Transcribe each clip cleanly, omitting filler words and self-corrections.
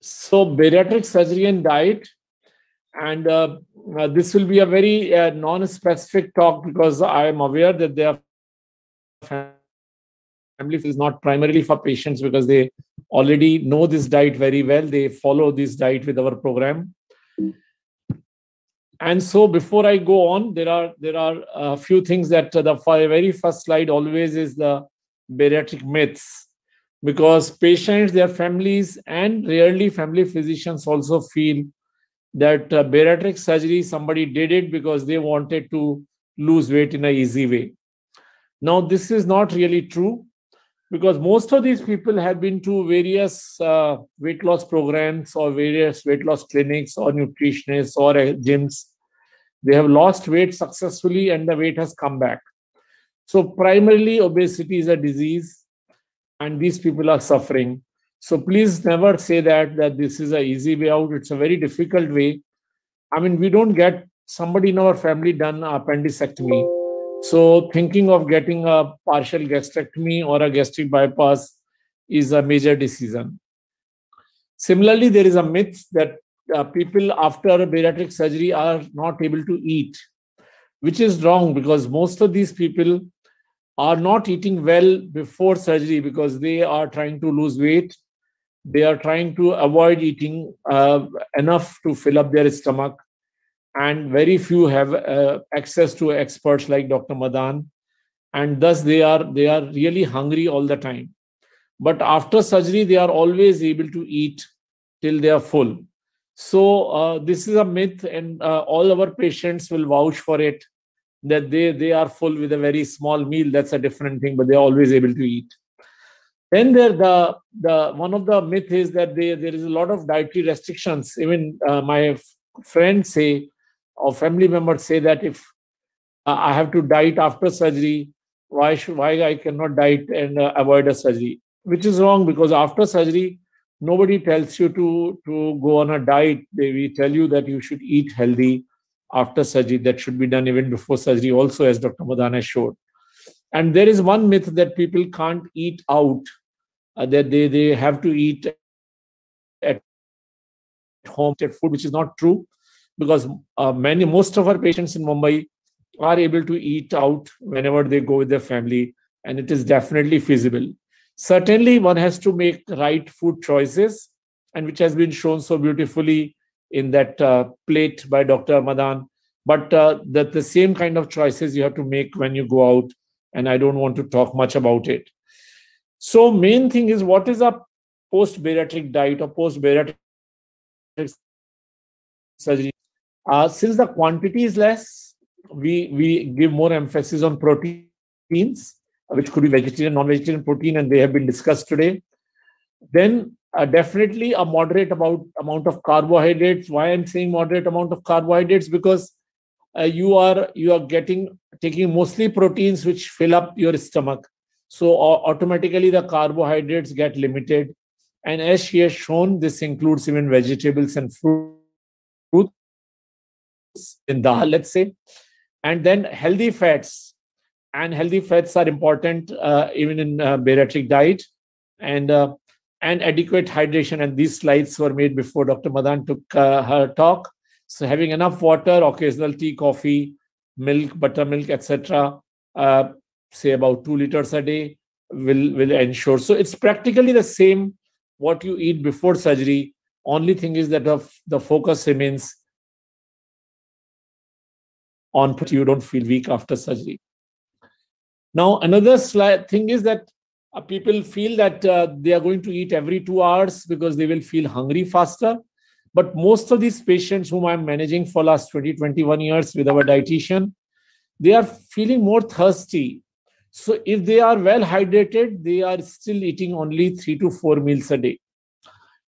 So bariatric surgery and diet, and this will be a very non-specific talk because I am aware that their family physicians is not primarily for patients because they already know this diet very well. They follow this diet with our program. And so before I go on, there are a few things that the very first slide always is the bariatric myths, because patients, their families, and rarely family physicians also feel that bariatric surgery, somebody did it because they wanted to lose weight in an easy way. Now, this is not really true because most of these people have been to various weight loss programs or various weight loss clinics or nutritionists or gyms. They have lost weight successfully and the weight has come back. So, primarily, obesity is a disease and these people are suffering. So, please never say that this is an easy way out. It's a very difficult way. I mean, we don't get somebody in our family done appendicectomy. So, thinking of getting a partial gastrectomy or a gastric bypass is a major decision. Similarly, there is a myth that people after bariatric surgery are not able to eat, which is wrong because most of these people are not eating well before surgery because they are trying to lose weight. They are trying to avoid eating enough to fill up their stomach, and very few have access to experts like Dr. Madan, and thus they are really hungry all the time. But after surgery, they are always able to eat till they are full. So this is a myth, and all our patients will vouch for it that they are full with a very small meal. That's a different thing, but they are always able to eat. Then there the one of the myth is that there is a lot of dietary restrictions. Even my friends say or family members say that if I have to diet after surgery, why I cannot diet and avoid a surgery? Which is wrong because after surgery, nobody tells you to go on a diet. We tell you that you should eat healthy after surgery. That should be done even before surgery, also, as Dr. Madana showed. And there is one myth that people can't eat out, that they have to eat at home food, which is not true because most of our patients in Mumbai are able to eat out whenever they go with their family, and it is definitely feasible. Certainly, one has to make right food choices, and which has been shown so beautifully in that plate by Dr. Madan. But that the same kind of choices you have to make when you go out, and I don't want to talk much about it. So, main thing is what is a post bariatric diet or post bariatric surgery? Since the quantity is less, we give more emphasis on proteins, which could be vegetarian, non-vegetarian protein, and they have been discussed today. Then definitely a moderate amount of carbohydrates. Why I'm saying moderate amount of carbohydrates? Because you are taking mostly proteins which fill up your stomach. So automatically the carbohydrates get limited. And as she has shown, this includes even vegetables and fruits in dal, let's say. And then healthy fats. And healthy fats are important even in bariatric diet. And and adequate hydration. And these slides were made before Dr. Madan took her talk. So having enough water, occasional tea, coffee, milk, buttermilk, etc., say about 2 liters a day will ensure. So it's practically the same what you eat before surgery. Only thing is that the focus remains on you don't feel weak after surgery. Now, another thing is that people feel that they are going to eat every 2 hours because they will feel hungry faster. But most of these patients whom I'm managing for last 20, 21 years with our dietitian, they are feeling more thirsty. So if they are well hydrated, they are still eating only 3 to 4 meals a day.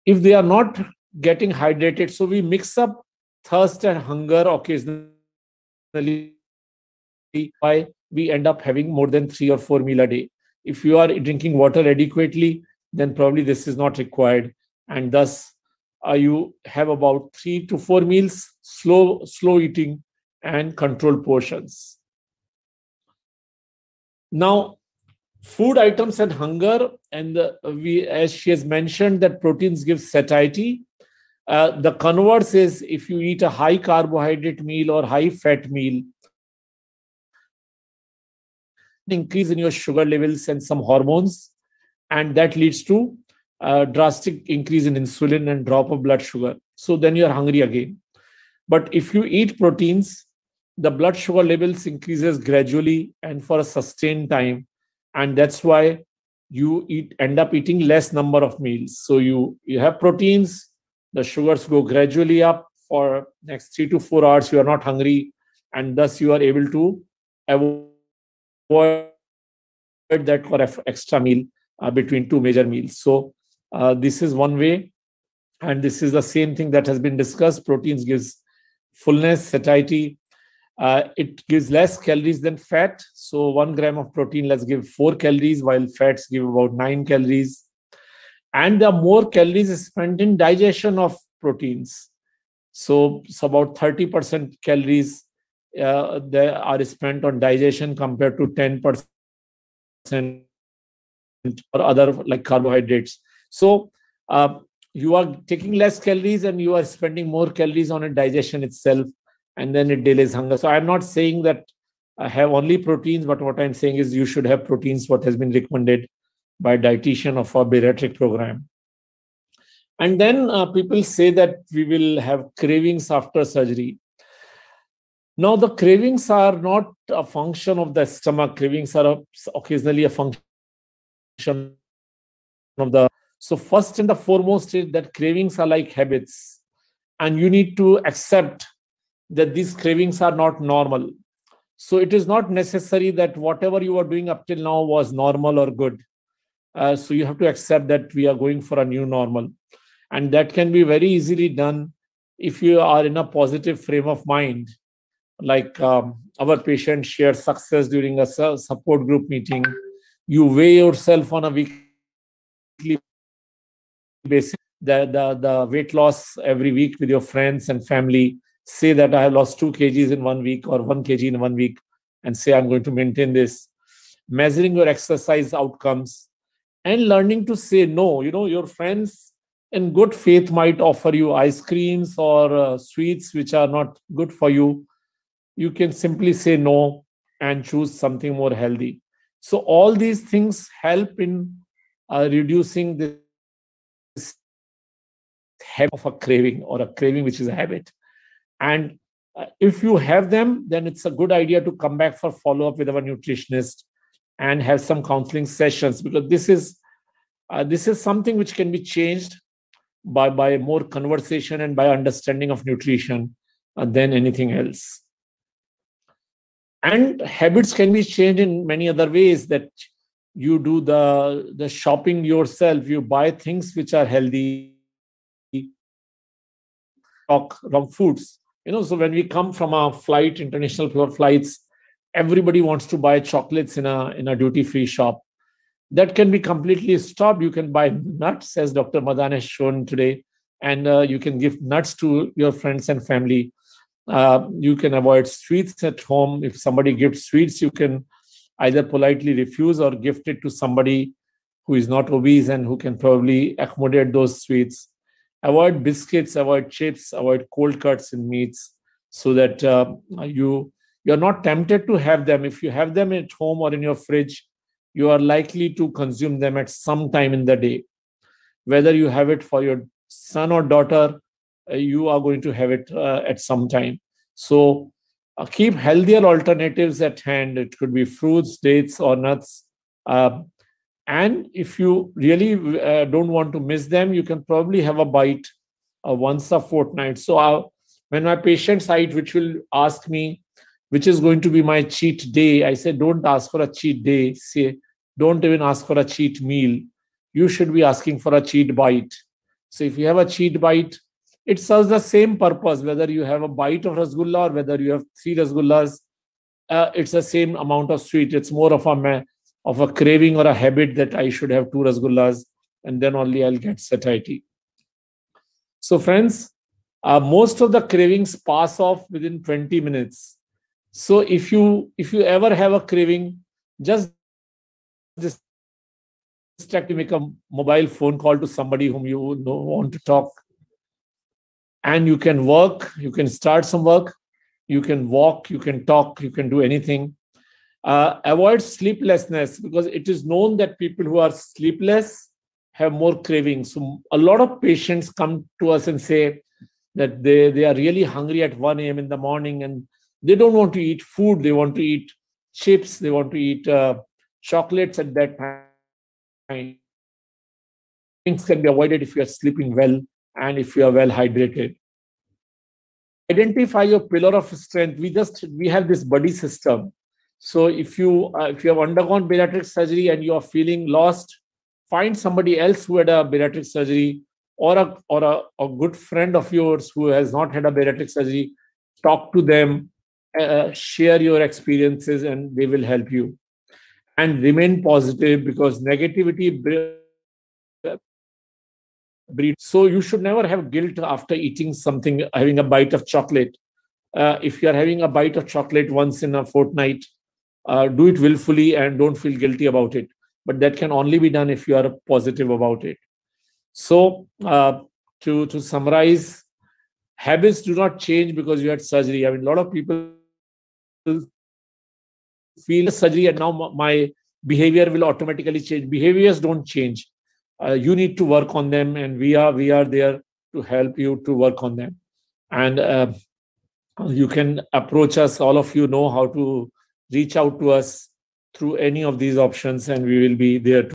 If they are not getting hydrated, so we mix up thirst and hunger occasionally, why we end up having more than 3 or 4 meals a day. If you are drinking water adequately, then probably this is not required. And thus, you have about 3 to 4 meals, slow eating, and controlled portions. Now, Food items and hunger, and as she has mentioned, that proteins give satiety. The converse is if you eat a high carbohydrate meal or high fat meal, increase in your sugar levels and some hormones, and that leads to drastic increase in insulin and drop of blood sugar. So then you're hungry again. But if you eat proteins, the blood sugar levels increases gradually and for a sustained time, and that's why end up eating less number of meals. So you have proteins, the sugars go gradually up for next 3 to 4 hours. You are not hungry, and thus you are able to avoid that for extra meal between two major meals. So this is one way, and this is the same thing that has been discussed. Proteins gives fullness, satiety. It gives less calories than fat. So 1 gram of protein, let's give 4 calories, while fats give about 9 calories. And the more calories is spent in digestion of proteins. So it's about 30% calories they are spent on digestion compared to 10% or other like carbohydrates. So you are taking less calories and you are spending more calories on a digestion itself, and then it delays hunger. So I'm not saying that I have only proteins, but what I'm saying is you should have proteins, what has been recommended by dietitian of our bariatric program. And then people say that we will have cravings after surgery. Now, the cravings are not a function of the stomach. Cravings are occasionally a function of the. So, first and the foremost is that cravings are like habits, and you need to accept that these cravings are not normal. So, it is not necessary that whatever you are doing up till now was normal or good. So, you have to accept that we are going for a new normal. And that can be very easily done if you are in a positive frame of mind. Like our patient shared success during a support group meeting. You weigh yourself on a weekly basis, the weight loss every week with your friends and family. Say that I have lost 2 kgs in 1 week or 1 kg in 1 week, and say I'm going to maintain this. Measuring your exercise outcomes and learning to say no. Your friends in good faith might offer you ice creams or sweets which are not good for you. You can simply say no and choose something more healthy. So all these things help in reducing this habit of a craving or a craving which is a habit. And if you have them, then it's a good idea to come back for follow up with our nutritionist and have some counseling sessions, because this is something which can be changed by more conversation and by understanding of nutrition than anything else. And habits can be changed in many other ways, that you do the shopping yourself, you buy things which are healthy, stock wrong foods. So when we come from a flight, international flights, everybody wants to buy chocolates in a duty free shop. That can be completely stopped. You can buy nuts, as Dr. Madan has shown today, and you can give nuts to your friends and family. You can avoid sweets at home. If somebody gives sweets, you can either politely refuse or gift it to somebody who is not obese and who can probably accommodate those sweets. Avoid biscuits, avoid chips, avoid cold cuts in meats, so that you're not tempted to have them. If you have them at home or in your fridge, you are likely to consume them at some time in the day. Whether you have it for your son or daughter, you are going to have it at some time. So keep healthier alternatives at hand. It could be fruits, dates, or nuts. And if you really don't want to miss them, you can probably have a bite once a fortnight. So when my patients eat, which will ask me, which is going to be my cheat day, I say, don't ask for a cheat day. Say, don't even ask for a cheat meal. You should be asking for a cheat bite. So if you have a cheat bite, it serves the same purpose, whether you have a bite of rasgulla or whether you have 3 rasgullas. It's the same amount of sweet. It's more of a craving or a habit that I should have 2 rasgullas, and then only I'll get satiety. So friends, most of the cravings pass off within 20 minutes. So if you ever have a craving, just distracted, make a mobile phone call to somebody whom you want to talk. And you can work, you can start some work, you can walk, you can talk, you can do anything. Avoid sleeplessness, because it is known that people who are sleepless have more cravings. So a lot of patients come to us and say that they are really hungry at 1 a.m. in the morning, and they don't want to eat food. They want to eat chips. They want to eat chocolates at that time. Things can be avoided if you are sleeping well and if you are well hydrated. Identify your pillar of strength. We have this buddy system. So if you have undergone bariatric surgery and you are feeling lost, find somebody else who had a bariatric surgery, or a good friend of yours who has not had a bariatric surgery. Talk to them, share your experiences, and they will help you. And remain positive, because negativity breeds. So you should never have guilt after eating something, having a bite of chocolate. If you are having a bite of chocolate once in a fortnight, do it willfully and don't feel guilty about it. But that can only be done if you are positive about it. So to summarize, habits do not change because you had surgery. I mean, a lot of people feel surgery and now my behavior will automatically change. Behaviors don't change. You need to work on them, and we are there to help you to work on them. And you can approach us. All of you know how to reach out to us through any of these options, and we will be there to